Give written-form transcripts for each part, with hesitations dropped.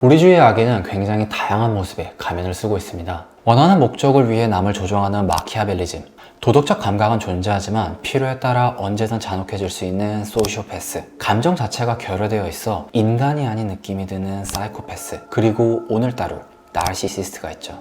우리 주위의 악인은 굉장히 다양한 모습의 가면을 쓰고 있습니다. 원하는 목적을 위해 남을 조종하는 마키아벨리즘, 도덕적 감각은 존재하지만 필요에 따라 언제든 잔혹해질 수 있는 소시오패스, 감정 자체가 결여되어 있어 인간이 아닌 느낌이 드는 사이코패스, 그리고 오늘따라 나르시시스트가 있죠.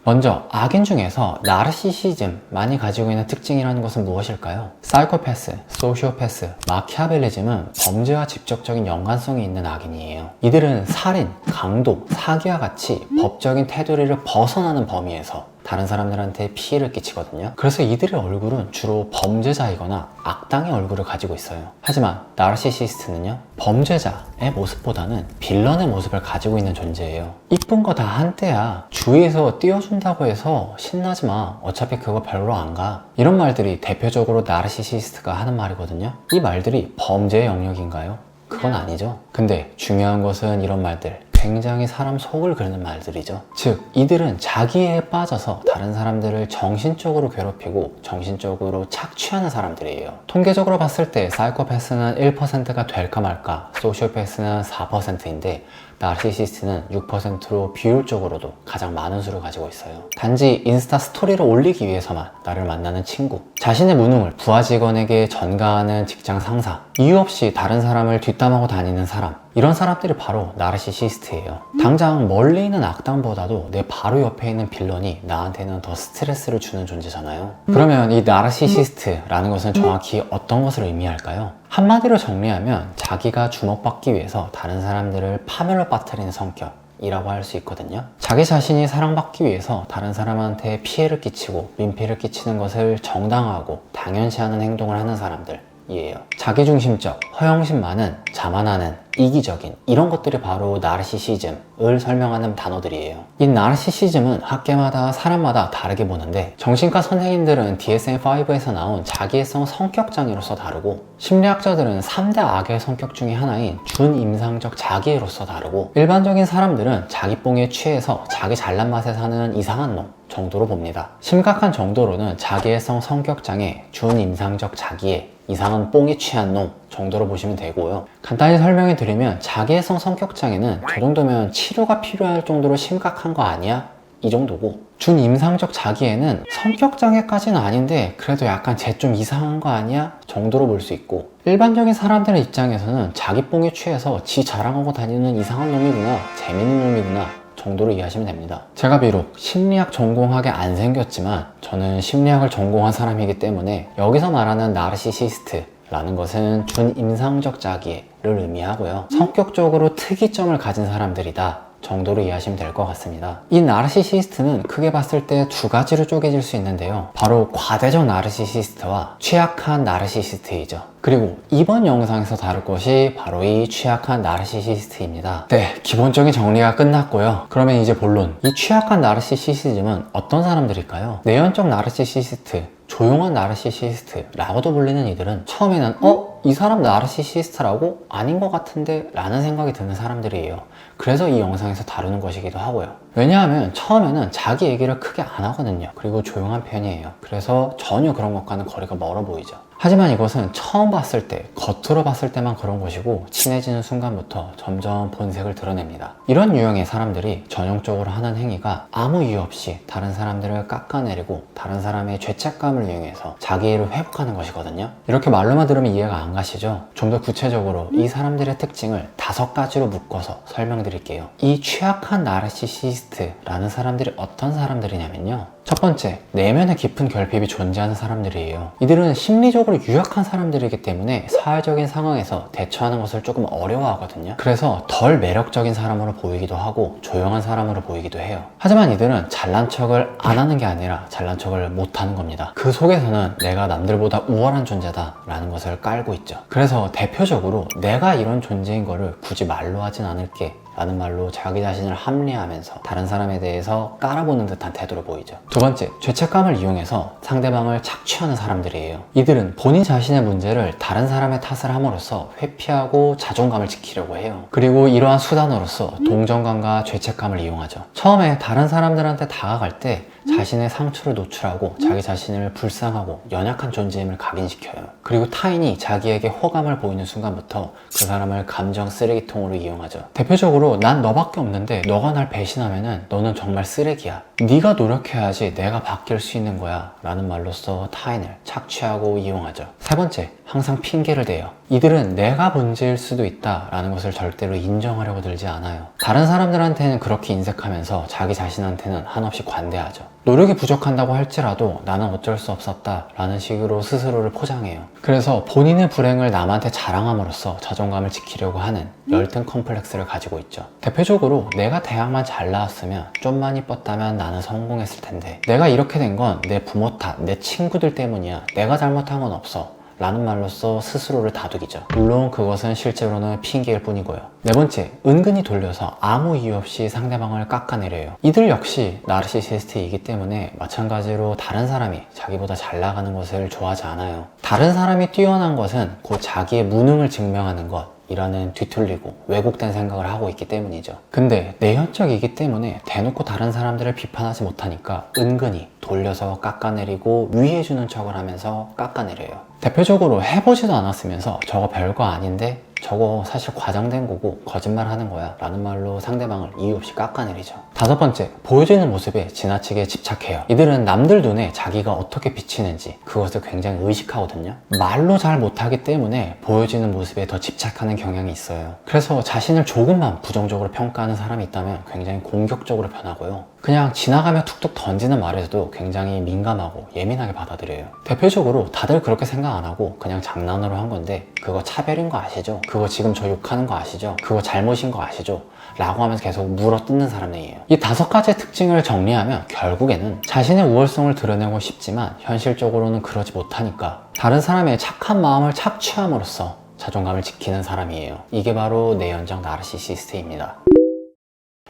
먼저 악인 중에서 나르시시즘 많이 가지고 있는 특징이라는 것은 무엇일까요? 사이코패스, 소시오패스, 마키아벨리즘은 범죄와 직접적인 연관성이 있는 악인이에요. 이들은 살인, 강도, 사기와 같이 법적인 테두리를 벗어나는 범위에서 다른 사람들한테 피해를 끼치거든요. 그래서 이들의 얼굴은 주로 범죄자이거나 악당의 얼굴을 가지고 있어요. 하지만 나르시시스트는요, 범죄자의 모습보다는 빌런의 모습을 가지고 있는 존재예요. 이쁜 거 다 한때야, 주위에서 띄워준다고 해서 신나지 마, 어차피 그거 별로 안 가, 이런 말들이 대표적으로 나르시시스트가 하는 말이거든요. 이 말들이 범죄의 영역인가요? 그건 아니죠. 근데 중요한 것은 이런 말들, 굉장히 사람 속을 긁는 말들이죠. 즉, 이들은 자기애에 빠져서 다른 사람들을 정신적으로 괴롭히고 정신적으로 착취하는 사람들이에요. 통계적으로 봤을 때 사이코패스는 1%가 될까 말까, 소시오패스는 4%인데 나르시시스트는 6%로 비율적으로도 가장 많은 수를 가지고 있어요. 단지 인스타 스토리를 올리기 위해서만 나를 만나는 친구, 자신의 무능을 부하 직원에게 전가하는 직장 상사, 이유 없이 다른 사람을 뒷담하고 다니는 사람, 이런 사람들이 바로 나르시시스트예요. 당장 멀리 있는 악당보다도 내 바로 옆에 있는 빌런이 나한테는 더 스트레스를 주는 존재잖아요. 그러면 이 나르시시스트라는 것은 정확히 어떤 것을 의미할까요? 한마디로 정리하면 자기가 주목받기 위해서 다른 사람들을 파멸로 빠뜨리는 성격이라고 할 수 있거든요. 자기 자신이 사랑받기 위해서 다른 사람한테 피해를 끼치고 민폐를 끼치는 것을 정당화하고 당연시하는 행동을 하는 사람들이에요. 자기중심적, 허영심 많은, 자만하는, 이기적인, 이런 것들이 바로 나르시시즘을 설명하는 단어들이에요. 이 나르시시즘은 학계마다 사람마다 다르게 보는데, 정신과 선생님들은 DSM-5에서 나온 자기애성 성격장애로서 다루고, 심리학자들은 3대 악의 성격 중에 하나인 준임상적 자기애로서 다루고, 일반적인 사람들은 자기 뽕에 취해서 자기 잘난 맛에 사는 이상한 놈 정도로 봅니다. 심각한 정도로는 자기애성 성격장애, 준임상적 자기애, 이상한 뽕에 취한 놈 정도로 보시면 되고요. 간단히 설명해 드리면 자기애성 성격장애는 저 정도면 치료가 필요할 정도로 심각한 거 아니야? 이 정도고, 준임상적 자기애는 성격장애까지는 아닌데 그래도 약간 쟤 좀 이상한 거 아니야? 정도로 볼 수 있고, 일반적인 사람들의 입장에서는 자기 뽕에 취해서 지 자랑하고 다니는 이상한 놈이구나, 재밌는 놈이구나 정도로 이해하시면 됩니다. 제가 비록 심리학 전공하게 안 생겼지만 저는 심리학을 전공한 사람이기 때문에 여기서 말하는 나르시시스트 라는 것은 준임상적 자기애를 의미하고요, 성격적으로 특이점을 가진 사람들이다 정도로 이해하시면 될 것 같습니다. 이 나르시시스트는 크게 봤을 때 두 가지로 쪼개질 수 있는데요, 바로 과대적 나르시시스트와 취약한 나르시시스트이죠. 그리고 이번 영상에서 다룰 것이 바로 이 취약한 나르시시스트입니다. 네, 기본적인 정리가 끝났고요. 그러면 이제 본론. 이 취약한 나르시시즘은 어떤 사람들일까요? 내연적 나르시시스트, 조용한 나르시시스트라고도 불리는 이들은 처음에는 이 사람 나르시시스트라고? 아닌 것 같은데? 라는 생각이 드는 사람들이에요. 그래서 이 영상에서 다루는 것이기도 하고요. 왜냐하면 처음에는 자기 얘기를 크게 안 하거든요. 그리고 조용한 편이에요. 그래서 전혀 그런 것과는 거리가 멀어 보이죠. 하지만 이것은 처음 봤을 때, 겉으로 봤을 때만 그런 것이고, 친해지는 순간부터 점점 본색을 드러냅니다. 이런 유형의 사람들이 전형적으로 하는 행위가 아무 이유 없이 다른 사람들을 깎아내리고 다른 사람의 죄책감을 이용해서 자기애를 회복하는 것이거든요. 이렇게 말로만 들으면 이해가 안 가시죠? 좀 더 구체적으로 이 사람들의 특징을 5가지로 묶어서 설명드릴게요. 이 취약한 나르시시스트라는 사람들이 어떤 사람들이냐면요, 첫 번째, 내면에 깊은 결핍이 존재하는 사람들이에요. 이들은 심리적으로 유약한 사람들이기 때문에 사회적인 상황에서 대처하는 것을 조금 어려워하거든요. 그래서 덜 매력적인 사람으로 보이기도 하고 조용한 사람으로 보이기도 해요. 하지만 이들은 잘난 척을 안 하는 게 아니라 잘난 척을 못 하는 겁니다. 그 속에서는 내가 남들보다 우월한 존재다 라는 것을 깔고 있죠. 그래서 대표적으로 내가 이런 존재인 거를 굳이 말로 하진 않을게 라는 말로 자기 자신을 합리화하면서 다른 사람에 대해서 깔아보는 듯한 태도로 보이죠. 두 번째, 죄책감을 이용해서 상대방을 착취하는 사람들이에요. 이들은 본인 자신의 문제를 다른 사람의 탓을 함으로써 회피하고 자존감을 지키려고 해요. 그리고 이러한 수단으로서 동정감과 죄책감을 이용하죠. 처음에 다른 사람들한테 다가갈 때 자신의 상처를 노출하고 자기 자신을 불쌍하고 연약한 존재임을 각인시켜요. 그리고 타인이 자기에게 호감을 보이는 순간부터 그 사람을 감정 쓰레기통으로 이용하죠. 대표적으로 난 너밖에 없는데 너가 날 배신하면은 너는 정말 쓰레기야. 네가 노력해야지 내가 바뀔 수 있는 거야 라는 말로써 타인을 착취하고 이용하죠. 세 번째, 항상 핑계를 대요. 이들은 내가 문제일 수도 있다 라는 것을 절대로 인정하려고 들지 않아요. 다른 사람들한테는 그렇게 인색하면서 자기 자신한테는 한없이 관대하죠. 노력이 부족한다고 할지라도 나는 어쩔 수 없었다 라는 식으로 스스로를 포장해요. 그래서 본인의 불행을 남한테 자랑함으로써 자존감을 지키려고 하는 열등 컴플렉스를 가지고 있죠. 대표적으로 내가 대학만 잘 나왔으면 좀만 이뻤다면 나는 성공했을 텐데, 내가 이렇게 된 건 내 부모 탓, 내 친구들 때문이야, 내가 잘못한 건 없어 라는 말로써 스스로를 다독이죠. 물론 그것은 실제로는 핑계일 뿐이고요. 네 번째, 은근히 돌려서 아무 이유 없이 상대방을 깎아내려요. 이들 역시 나르시시스트이기 때문에 마찬가지로 다른 사람이 자기보다 잘 나가는 것을 좋아하지 않아요. 다른 사람이 뛰어난 것은 곧 자기의 무능을 증명하는 것 이라는 뒤틀리고 왜곡된 생각을 하고 있기 때문이죠. 근데 내현적이기 때문에 대놓고 다른 사람들을 비판하지 못하니까 은근히 돌려서 깎아내리고 위해주는 척을 하면서 깎아내려요. 대표적으로 해보지도 않았으면서 저거 별거 아닌데 저거 사실 과장된 거고 거짓말 하는 거야 라는 말로 상대방을 이유 없이 깎아내리죠. 다섯 번째, 보여지는 모습에 지나치게 집착해요. 이들은 남들 눈에 자기가 어떻게 비치는지 그것을 굉장히 의식하거든요. 말로 잘 못하기 때문에 보여지는 모습에 더 집착하는 경향이 있어요. 그래서 자신을 조금만 부정적으로 평가하는 사람이 있다면 굉장히 공격적으로 변하고요. 그냥 지나가며 툭툭 던지는 말에서도 굉장히 민감하고 예민하게 받아들여요. 대표적으로 다들 그렇게 생각 안 하고 그냥 장난으로 한 건데 그거 차별인 거 아시죠? 그거 지금 저 욕하는 거 아시죠? 그거 잘못인 거 아시죠? 라고 하면서 계속 물어뜯는 사람이에요. 이 다섯 가지의 특징을 정리하면 결국에는 자신의 우월성을 드러내고 싶지만 현실적으로는 그러지 못하니까 다른 사람의 착한 마음을 착취함으로써 자존감을 지키는 사람이에요. 이게 바로 내연적 나르시시스트입니다.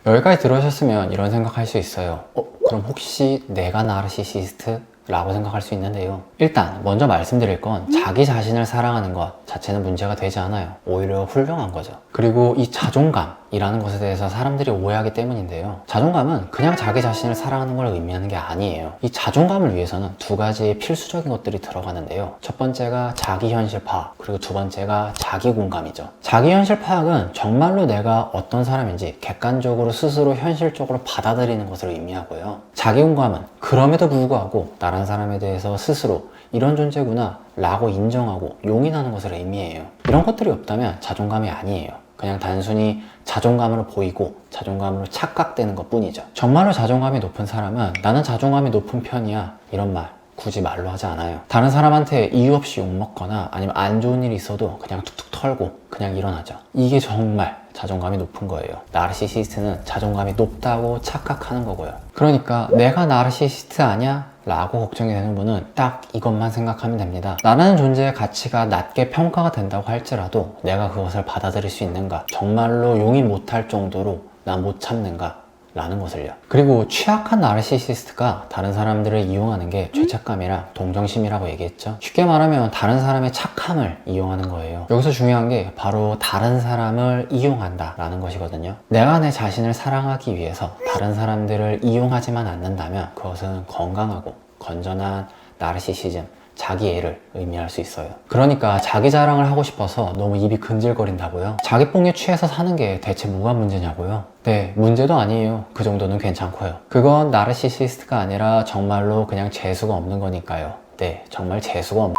여기까지 들으셨으면 이런 생각할 수 있어요. 그럼 혹시 내가 나르시시스트? 라고 생각할 수 있는데요. 일단 먼저 말씀드릴 건 자기 자신을 사랑하는 것 자체는 문제가 되지 않아요. 오히려 훌륭한 거죠. 그리고 이 자존감이라는 것에 대해서 사람들이 오해하기 때문인데요. 자존감은 그냥 자기 자신을 사랑하는 걸 의미하는 게 아니에요. 이 자존감을 위해서는 두 가지의 필수적인 것들이 들어가는데요. 첫 번째가 자기 현실 파악, 그리고 두 번째가 자기 공감이죠. 자기 현실 파악은 정말로 내가 어떤 사람인지 객관적으로 스스로 현실적으로 받아들이는 것을 의미하고요. 자기 공감은 그럼에도 불구하고 다른 사람에 대해서 스스로 이런 존재구나 라고 인정하고 용인하는 것을 의미해요. 이런 것들이 없다면 자존감이 아니에요. 그냥 단순히 자존감으로 보이고 자존감으로 착각되는 것 뿐이죠. 정말로 자존감이 높은 사람은 나는 자존감이 높은 편이야 이런 말 굳이 말로 하지 않아요. 다른 사람한테 이유 없이 욕먹거나 아니면 안 좋은 일이 있어도 그냥 툭툭 털고 그냥 일어나죠. 이게 정말 자존감이 높은 거예요. 나르시시스트는 자존감이 높다고 착각하는 거고요. 그러니까 내가 나르시시스트 아니야? 라고 걱정이 되는 분은 딱 이것만 생각하면 됩니다. 나라는 존재의 가치가 낮게 평가가 된다고 할지라도 내가 그것을 받아들일 수 있는가? 정말로 용인 못할 정도로 난 못 참는가? 라는 것을요. 그리고 취약한 나르시시스트가 다른 사람들을 이용하는 게 죄책감이랑 동정심이라고 얘기했죠. 쉽게 말하면 다른 사람의 착함을 이용하는 거예요. 여기서 중요한 게 바로 다른 사람을 이용한다 라는 것이거든요. 내가 내 자신을 사랑하기 위해서 다른 사람들을 이용하지만 않는다면 그것은 건강하고 건전한 나르시시즘, 자기애를 의미할 수 있어요. 그러니까 자기 자랑을 하고 싶어서 너무 입이 근질거린다고요? 자기 뽕에 취해서 사는 게 대체 뭐가 문제냐고요? 네, 문제도 아니에요. 그 정도는 괜찮고요. 그건 나르시시스트가 아니라 정말로 그냥 재수가 없는 거니까요. 네, 정말 재수가 없는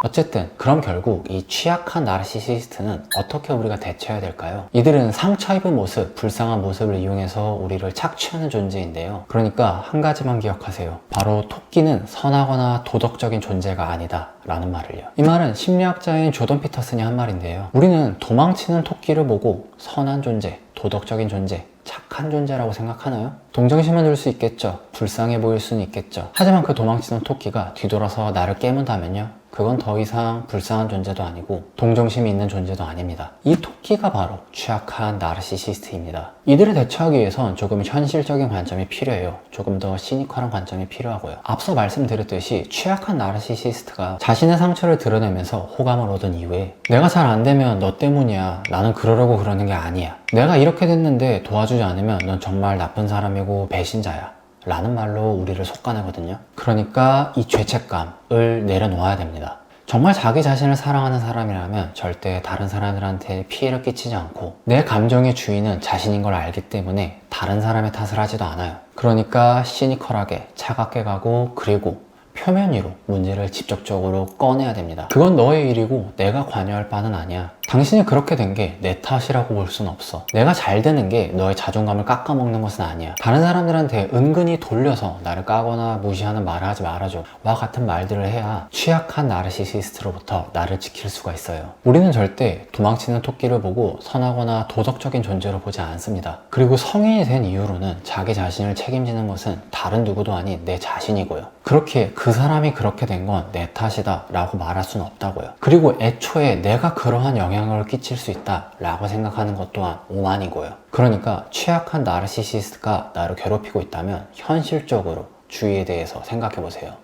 어쨌든 그럼 결국 이 취약한 나르시시스트는 어떻게 우리가 대처해야 될까요? 이들은 상처 입은 모습, 불쌍한 모습을 이용해서 우리를 착취하는 존재인데요. 그러니까 한 가지만 기억하세요. 바로 토끼는 선하거나 도덕적인 존재가 아니다 라는 말을요. 이 말은 심리학자인 조던 피터슨이 한 말인데요. 우리는 도망치는 토끼를 보고 선한 존재, 도덕적인 존재, 착한 존재라고 생각하나요? 동정심은 들 수 있겠죠. 불쌍해 보일 수는 있겠죠. 하지만 그 도망치는 토끼가 뒤돌아서 나를 깨문다면요? 그건 더 이상 불쌍한 존재도 아니고 동정심이 있는 존재도 아닙니다. 이 토끼가 바로 취약한 나르시시스트입니다. 이들을 대처하기 위해선 조금 현실적인 관점이 필요해요. 조금 더 시니컬한 관점이 필요하고요. 앞서 말씀드렸듯이 취약한 나르시시스트가 자신의 상처를 드러내면서 호감을 얻은 이후에 내가 잘 안 되면 너 때문이야. 나는 그러려고 그러는 게 아니야. 내가 이렇게 됐는데 도와주지 않으면 넌 정말 나쁜 사람이고 배신자야. 라는 말로 우리를 속아내거든요. 그러니까 이 죄책감을 내려놓아야 됩니다. 정말 자기 자신을 사랑하는 사람이라면 절대 다른 사람들한테 피해를 끼치지 않고 내 감정의 주인은 자신인 걸 알기 때문에 다른 사람의 탓을 하지도 않아요. 그러니까 시니컬하게 차갑게 가고 그리고 표면 위로 문제를 직접적으로 꺼내야 됩니다. 그건 너의 일이고 내가 관여할 바는 아니야. 당신이 그렇게 된 게 내 탓이라고 볼 수는 없어. 내가 잘 되는 게 너의 자존감을 깎아먹는 것은 아니야. 다른 사람들한테 은근히 돌려서 나를 까거나 무시하는 말을 하지 말아줘 와 같은 말들을 해야 취약한 나르시시스트로부터 나를 지킬 수가 있어요. 우리는 절대 도망치는 토끼를 보고 선하거나 도덕적인 존재로 보지 않습니다. 그리고 성인이 된 이후로는 자기 자신을 책임지는 것은 다른 누구도 아닌 내 자신이고요. 그렇게 그 사람이 그렇게 된 건 내 탓이다 라고 말할 수는 없다고요. 그리고 애초에 내가 그러한 영향을 끼칠 수 있다 라고 생각하는 것 또한 오만이고요. 그러니까 취약한 나르시시스트가 나를 괴롭히고 있다면 현실적으로 주의에 대해서 생각해 보세요.